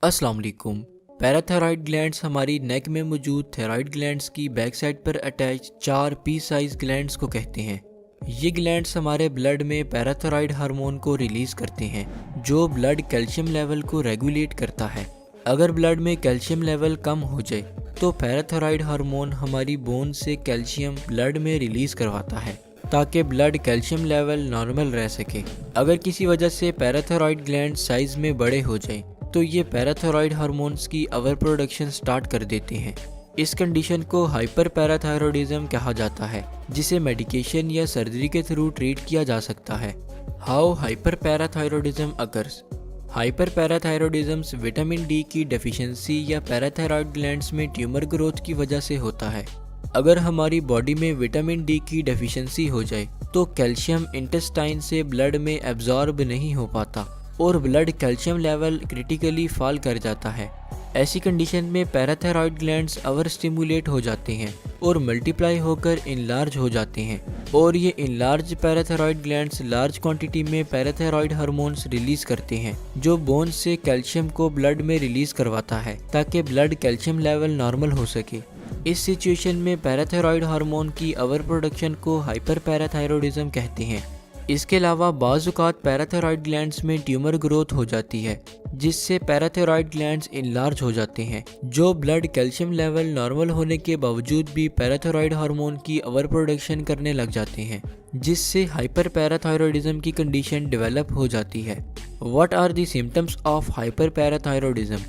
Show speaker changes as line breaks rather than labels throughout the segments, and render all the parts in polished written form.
अस्सलाम वालेकुम। Parathyroid glands हमारी नेक में मौजूद थायरॉयड ग्लैंड्स की बैक साइड पर अटैच 4 पी साइज ग्लैंड्स को कहते हैं। ये ग्लैंड्स हमारे ब्लड में पैराथायरॉयड हार्मोन को रिलीज करते हैं जो ब्लड कैल्शियम लेवल को रेगुलेट करता है। अगर ब्लड में कैल्शियम लेवल कम हो जाए तो पैराथायरॉयड हार्मोन हमारी बोन से कैल्शियम ब्लड में रिलीज करवाता है ताकि ब्लड कैल्शियम लेवल नॉर्मल रह सके। अगर किसी वजह से पैराथायरॉयड ग्लैंड साइज में बड़े हो जाए तो ये पैराथायरॉयड हार्मोन्स की ओवर प्रोडक्शन स्टार्ट कर देते हैं। इस कंडीशन को हाइपर पैराथायरॉयडिज्म कहा जाता है, जिसे मेडिकेशन या सर्जरी के थ्रू ट्रीट किया जा सकता है। How hyper parathyroidism occurs. Hyper parathyroidism vitamin D की डेफिशिएंसी या पैराथायरॉयड ग्लैंड्स में ट्यूमर ग्रोथ की वजह से होता है। अगर हमारी बॉडी में विटामिन डी की डेफिशिएंसी हो जाए तो कैल्शियम इंटेस्टाइन से ब्लड में एब्जॉर्ब नहीं हो पाता और blood calcium level critically fall कर जाता है। ऐसी कंडीशन में पैराथायरॉयड ग्लैंड्स ओवर स्टिमुलेट हो जाते हैं और मल्टीप्लाई होकर इनलार्ज हो जाते हैं, और ये enlarge parathyroid glands large quantity में पैराथायरॉयड हार्मोन्स रिलीज करते हैं जो बोन से कैल्शियम को ब्लड में रिलीज करवाता है ताकि ब्लड कैल्शियम लेवल नॉर्मल हो सके। इस सिचुएशन में पैराथायरॉयड हार्मोन की ओवर प्रोडक्शन को हाइपर पैराथायरॉयडिज्म कहते हैं। इसके अलावा बाज़ औक़ात पैराथायरॉयड ग्लैंड्स में ट्यूमर ग्रोथ हो जाती है जिससे पैराथायरॉयड ग्लैंड्स इनलार्ज हो जाते हैं, जो ब्लड कैल्शियम लेवल नॉर्मल होने के बावजूद भी पैराथायरॉयड हार्मोन की ओवर प्रोडक्शन करने लग जाते हैं, जिससे हाइपर पैराथायरॉयडिज्म की कंडीशन डेवलप हो जाती है। What are the symptoms of hyperparathyroidism.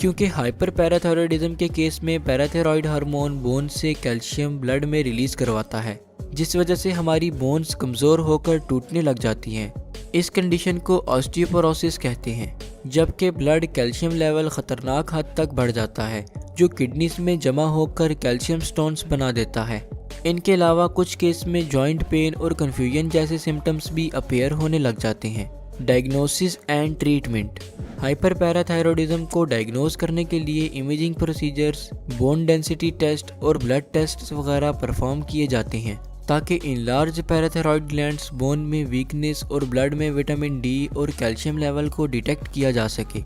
क्योंकि हाइपर पैराथायरॉयडिज्म के केस में पैराथायरॉयड हार्मोन बोन से कैल्शियम ब्लड में रिलीज करवाता है, जिस वजह से हमारी बोन्स कमज़ोर होकर टूटने लग जाती हैं। इस कंडीशन को ऑस्टियोपोरोसिस कहते हैं, जबकि ब्लड कैल्शियम लेवल ख़तरनाक हद तक बढ़ जाता है जो किडनीज में जमा होकर कैल्शियम स्टोन्स बना देता है। इनके अलावा कुछ केस में जॉइंट पेन और कन्फ्यूजन जैसे सिम्टम्स भी अपीयर होने लग जाते हैं। Diagnosis and treatment. Hyperparathyroidism को डायग्नोज करने के लिए imaging procedures, bone density test और ब्लड टेस्ट वगैरह परफॉर्म किए जाते हैं ताकि इनलार्ज पैराथायरॉयड ग्लैंड्स बोन में वीकनेस और ब्लड में विटामिन डी और कैल्शियम लेवल को डिटेक्ट किया जा सके।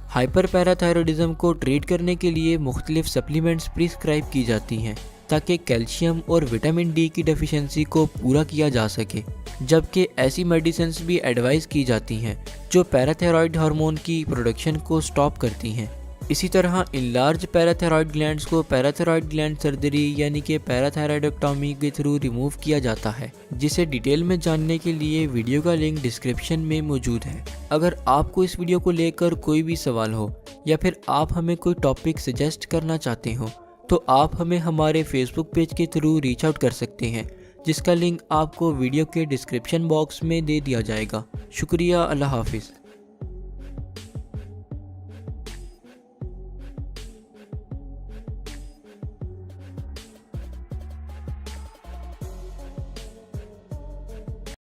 हाइपर पैराथायरॉयडिज्म को ट्रीट करने के लिए मुख्तलिफ सप्लीमेंट्स प्रिस्क्राइब की जाती हैं ताकि कैल्शियम और विटामिन डी की डेफिशिएंसी को पूरा किया जा सके, जबकि ऐसी मेडिसिन्स भी एडवाइस की जाती हैं जो पैराथायरॉयड हार्मोन की प्रोडक्शन को स्टॉप करती हैं। इसी तरह इनलार्ज पैराथायरॉयड ग्लैंड्स को पैराथायरॉयड ग्लैंड सर्जरी यानी कि पैराथायरॉयडेक्टोमी के थ्रू रिमूव किया जाता है, जिसे डिटेल में जानने के लिए वीडियो का लिंक डिस्क्रिप्शन में मौजूद है। अगर आपको इस वीडियो को लेकर कोई भी सवाल हो या फिर आप हमें कोई टॉपिक सजेस्ट करना चाहते हो तो आप हमें हमारे फेसबुक पेज के थ्रू रीच आउट कर सकते हैं, जिसका लिंक आपको वीडियो के डिस्क्रिप्शन बॉक्स में दे दिया जाएगा। शुक्रिया। अल्लाह हाफिज़।